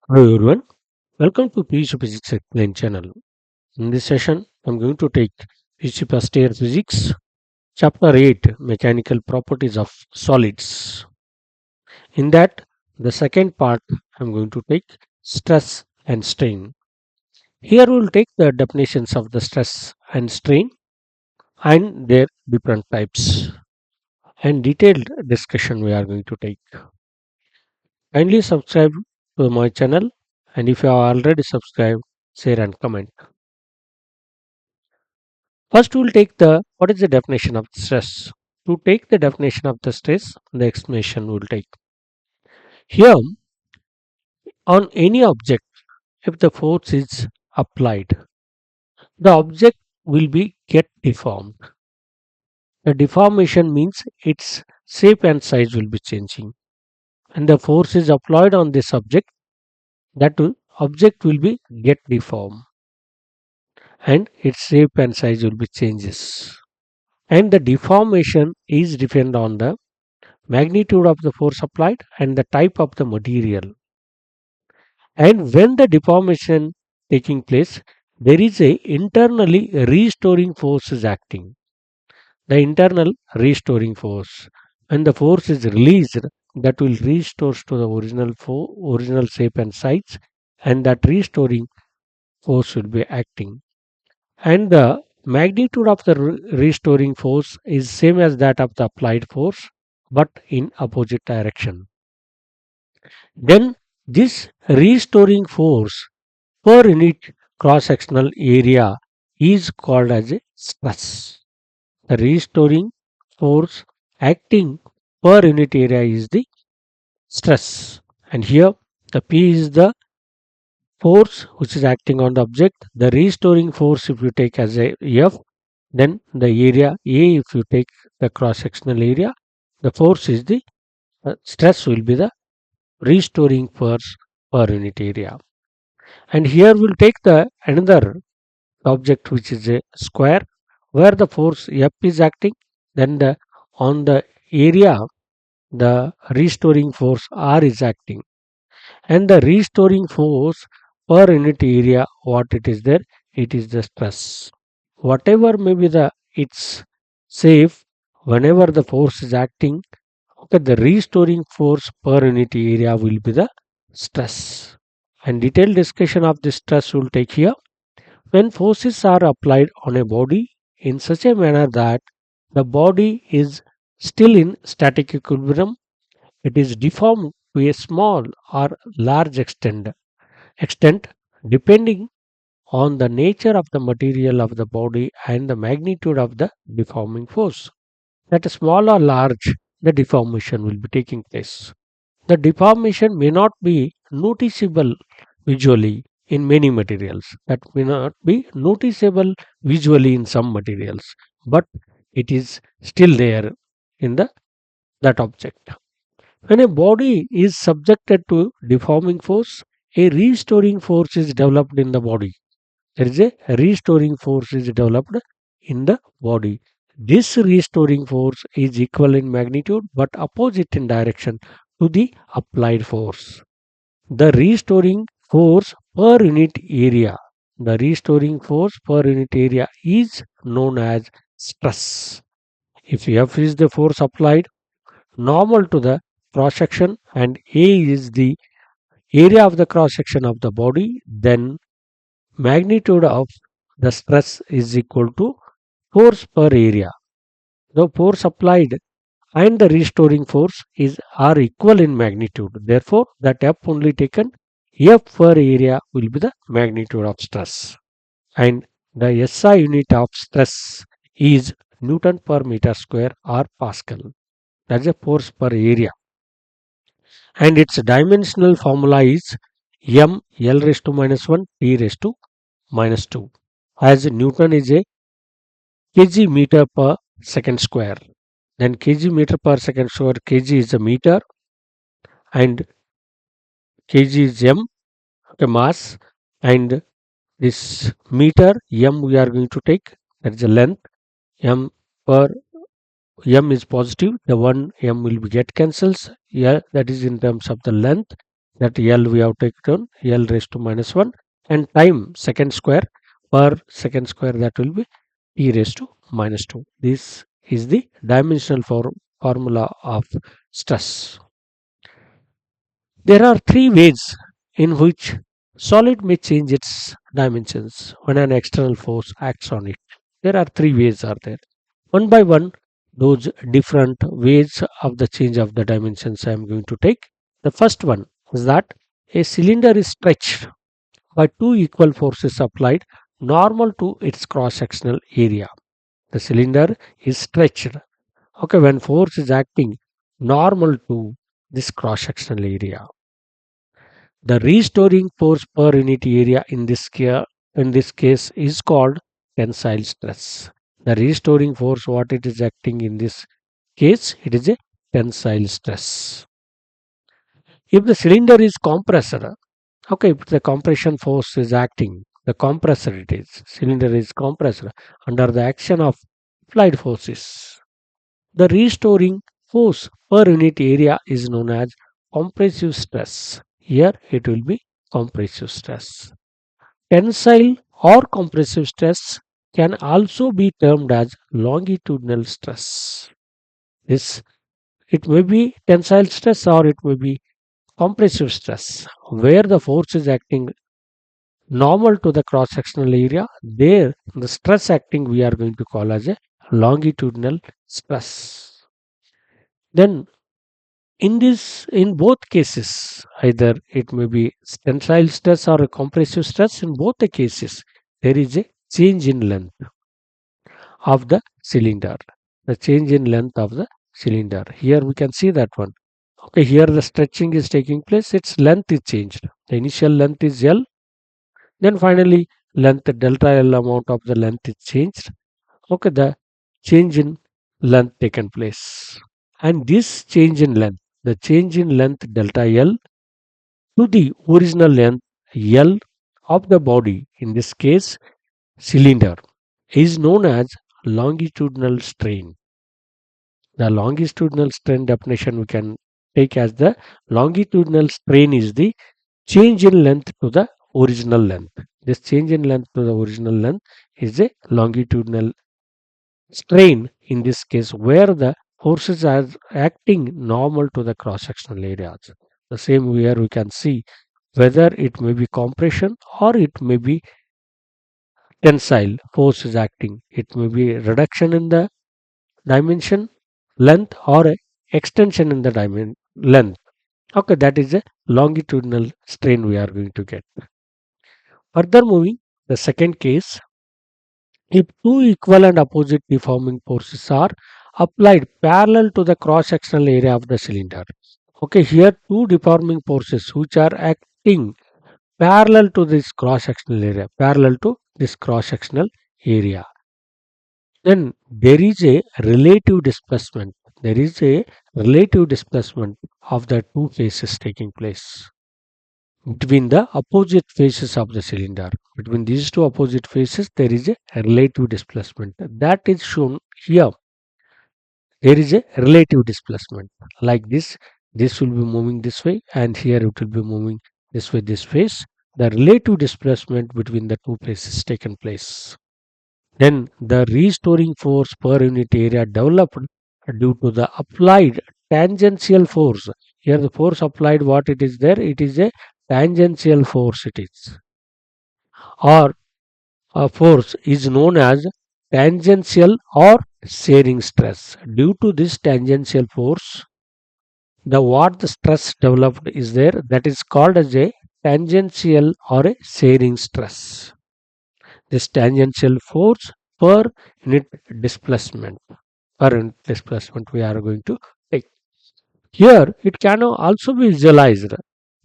Hello everyone, welcome to PUC Physics Explained channel. In this session, I'm going to take PUC First Year Physics, Chapter 8 Mechanical Properties of Solids. In that, the second part, I'm going to take stress and strain. Here we'll take the definitions of the stress and strain and their different types and detailed discussion we are going to take. Kindly subscribe to my channel, and if you are already subscribed, share and comment. First, we'll take the what is the definition of stress. To take the definition of the stress, the explanation will take. Here, on any object, if the force is applied, the object will be get deformed. The deformation means its shape and size will be changing, and the force is applied on this object. Object will be get deformed, and its shape and size will be changes. And the deformation is depend on the magnitude of the force applied and the type of the material. And when the deformation taking place, there is a internally restoring force is acting. The internal restoring force. When the force is released, that will restore to the original shape and size, and that restoring force will be acting. And the magnitude of the restoring force is same as that of the applied force, but in opposite direction. Then this restoring force per unit cross-sectional area is called as a stress. The restoring force acting per unit area is the stress. And here the P is the force which is acting on the object. The restoring force if you take as a F, then the area A if you take the cross-sectional area, the force is the stress will be the restoring force per unit area. And here we'll take the another object which is a square where the force F is acting, then the on the area the restoring force R is acting, and the restoring force per unit area what it is there, it is the stress. Whatever may be the its safe, whenever the force is acting, okay, the restoring force per unit area will be the stress. And detailed discussion of this stress will take here. When forces are applied on a body in such a manner that the body is still in static equilibrium, it is deformed to a small or large extent depending on the nature of the material of the body and the magnitude of the deforming force. That small or large, the deformation will be taking place. The deformation may not be noticeable visually in many materials, that may not be noticeable visually in some materials, but it is still there in the that object. When a body is subjected to deforming force, a restoring force is developed in the body. There is a restoring force is developed in the body. This restoring force is equal in magnitude but opposite in direction to the applied force. The restoring force per unit area. The restoring force per unit area is known as stress. If F is the force applied normal to the cross section and A is the area of the cross section of the body, then magnitude of the stress is equal to force per area. The force applied and the restoring force is are equal in magnitude. Therefore, that F only taken F per area will be the magnitude of stress. And the SI unit of stress is Newton per meter square or Pascal. That's a force per area. And its dimensional formula is M L raised to minus 1 T raised to minus 2. As Newton is a kg meter per second square. Then kg meter per second square, kg is a meter and kg is m, okay, mass, and this meter m we are going to take, that is the length. M per m is positive, the one m will be get cancels. Yeah, that is in terms of the length. that L we have taken L raised to minus 1, and time second square per second square, that will be e raised to minus 2. This is the dimensional formula of stress. There are three ways in which solid may change its dimensions when an external force acts on it. There are three ways are there. One by one, those different ways of the change of the dimensions I am going to take. The first one is that a cylinder is stretched by two equal forces applied normal to its cross-sectional area. The cylinder is stretched. Okay, when force is acting normal to this cross-sectional area. The restoring force per unit area in this case is called tensile stress. The restoring force what it is acting in this case, it is a tensile stress. If the cylinder is compressed, okay, if the compression force is acting, the compressor it is, cylinder is compressed under the action of applied forces. The restoring force per unit area is known as compressive stress. Here it will be compressive stress. Tensile or compressive stress can also be termed as longitudinal stress. This it may be tensile stress or it may be compressive stress, where the force is acting normal to the cross sectional area. There, the stress acting we are going to call as a longitudinal stress. Then, in both cases, either it may be tensile stress or a compressive stress, in both the cases, there is a change in length of the cylinder. The change in length of the cylinder. Here we can see that one. Okay, here the stretching is taking place, its length is changed. The initial length is L, then finally length delta L amount of the length is changed. Okay, the change in length taken place. And this change in length, the change in length delta L to the original length L of the body, in this case cylinder, is known as longitudinal strain. The longitudinal strain definition we can take as the longitudinal strain is the change in length to the original length. This change in length to the original length is a longitudinal strain in this case, where the forces are acting normal to the cross sectional areas. The same where we can see whether it may be compression or it may be tensile force is acting. It may be reduction in the dimension length or a extension in the dimension length. Okay, that is a longitudinal strain we are going to get. Further moving, the second case, if two equal and opposite deforming forces are applied parallel to the cross sectional area of the cylinder. Okay, here two deforming forces which are acting parallel to this cross sectional area, parallel to this cross sectional area. Then there is a relative displacement. There is a relative displacement of the two faces taking place between the opposite faces of the cylinder. Between these two opposite faces, there is a relative displacement. That is shown here. There is a relative displacement. Like this will be moving this way, and here it will be moving this way, this face. The relative displacement between the two faces taken place. Then the restoring force per unit area developed due to the applied tangential force. Here the force applied, what it is there, it is a tangential force it is, or a force is known as tangential or shearing stress. Due to this tangential force, the what the stress developed is there, that is called as a tangential or a shearing stress. This tangential force per unit displacement, we are going to take. Here it can also be visualized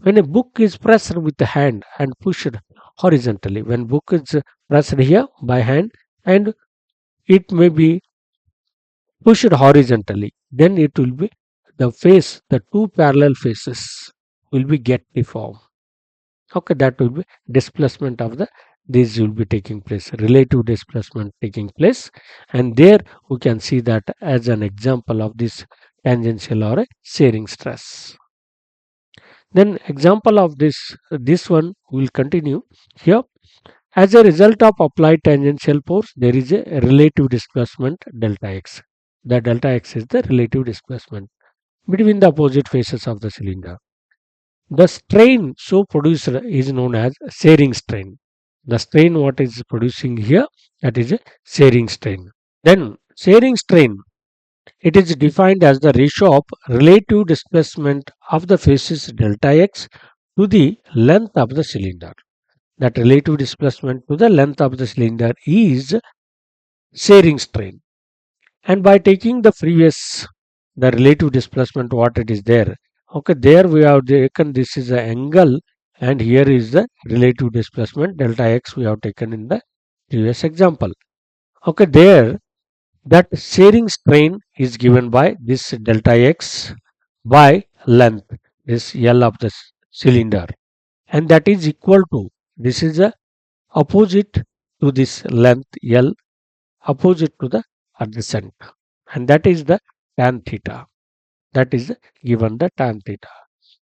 when a book is pressed with the hand and pushed horizontally. When book is pressed here by hand and it may be pushed horizontally, then it will be the two parallel faces will be get deformed. Okay, that will be displacement of the these will be taking place, relative displacement taking place, and there we can see that as an example of this tangential or a shearing stress. Then example of this one will continue here. As a result of applied tangential force, there is a relative displacement delta x. The delta x is the relative displacement between the opposite faces of the cylinder. The strain so produced is known as shearing strain. The strain what is producing here, that is a shearing strain. Then shearing strain, it is defined as the ratio of relative displacement of the faces delta x to the length of the cylinder. That relative displacement to the length of the cylinder is shearing strain. And by taking the previous, the relative displacement what it is there, okay, there we have taken this is the angle, and here is the relative displacement delta x we have taken in the previous example. Okay, there that shearing strain is given by this delta x by length, this L of the cylinder, and that is equal to, this is the opposite to this length L, opposite to the adjacent, and that is the tan theta. That is given the tan theta,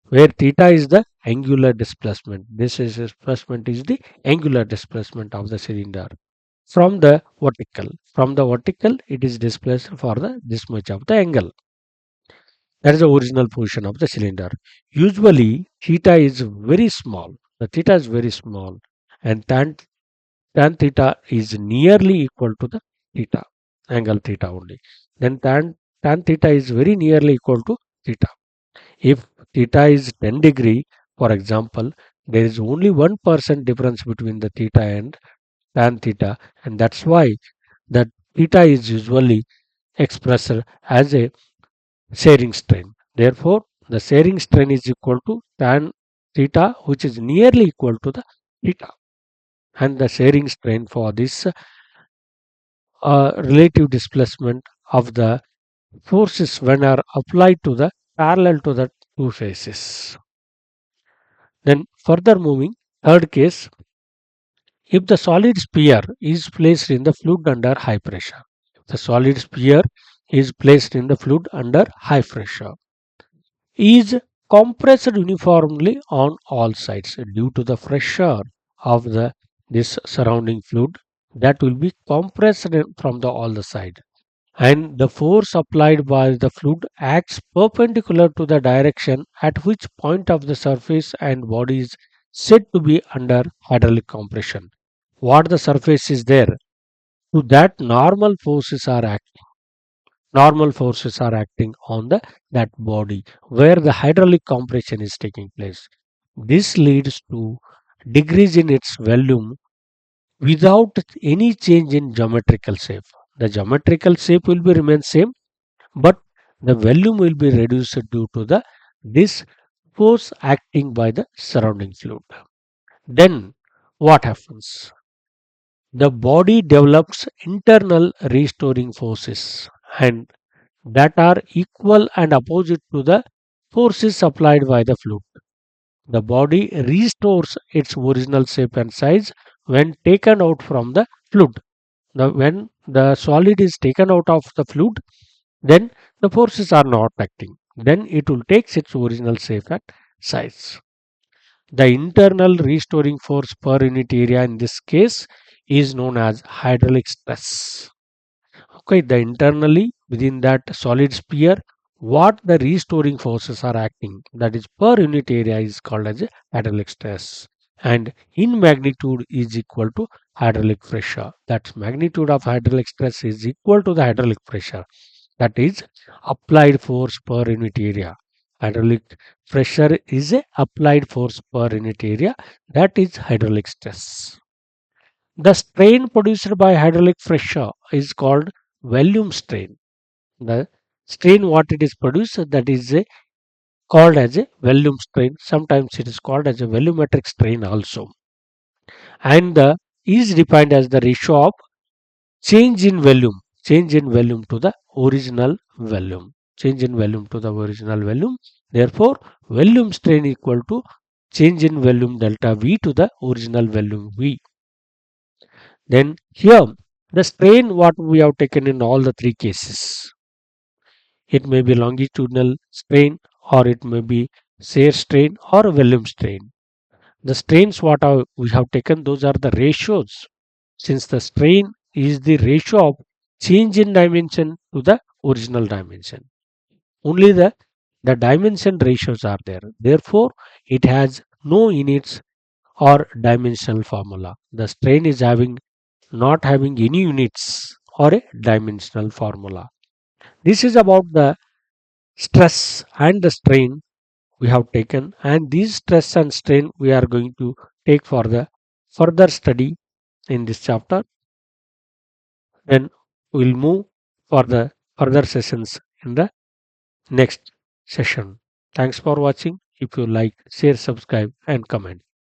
where theta is the angular displacement. This is displacement is the angular displacement of the cylinder from the vertical. From the vertical, it is displaced for the this much of the angle. That is the original position of the cylinder. Usually, theta is very small. The theta is very small, and tan theta is nearly equal to the theta, angle theta only. Then tan theta is very nearly equal to theta. If theta is 10 degree, for example, there is only 1% difference between the theta and tan theta, and that's why that theta is usually expressed as a shearing strain. Therefore, the shearing strain is equal to tan theta, which is nearly equal to the theta. And the shearing strain for this relative displacement of the forces when are applied to the parallel to the two faces. Then further moving, third case, if the solid sphere is placed in the fluid under high pressure. The solid sphere is placed in the fluid under high pressure, is compressed uniformly on all sides due to the pressure of the this surrounding fluid, that will be compressed from the all the side, and the force applied by the fluid acts perpendicular to the direction at which point of the surface and body is said to be under hydraulic compression. What the surface is there, to that normal forces are acting on the that body where the hydraulic compression is taking place. This leads to decrease in its volume without any change in geometrical shape. The geometrical shape will be remain same, but the volume will be reduced due to the this force acting by the surrounding fluid. Then what happens? The body develops internal restoring forces, and that are equal and opposite to the forces applied by the fluid. The body restores its original shape and size when taken out from the fluid. When the solid is taken out of the fluid, then the forces are not acting. Then it will take its original shape and size. The internal restoring force per unit area in this case is known as hydraulic stress. Okay, the internally within that solid sphere, what the restoring forces are acting, that is per unit area, is called as a hydraulic stress, and in magnitude is equal to hydraulic pressure. That magnitude of hydraulic stress is equal to the hydraulic pressure, that is applied force per unit area. Hydraulic pressure is a applied force per unit area, that is hydraulic stress. The strain produced by hydraulic pressure is called volume strain. The strain what it is produced, that is called as a volume strain. Sometimes it is called as a volumetric strain also. And the is defined as the ratio of change in volume to the original volume. Change in volume to the original volume. Therefore, volume strain equal to change in volume delta V to the original volume V. Then here the strain what we have taken in all the three cases. It may be longitudinal strain or it may be shear strain or volume strain. The strains we have taken, those are the ratios. Since the strain is the ratio of change in dimension to the original dimension. Only the dimension ratios are there. Therefore, it has no units or dimensional formula. The strain is not having any units or a dimensional formula. This is about the stress and the strain we have taken, and these stress and strain we are going to take for the further study in this chapter. Then we'll move for the further sessions in the next session. Thanks for watching. If you like, share, subscribe and comment.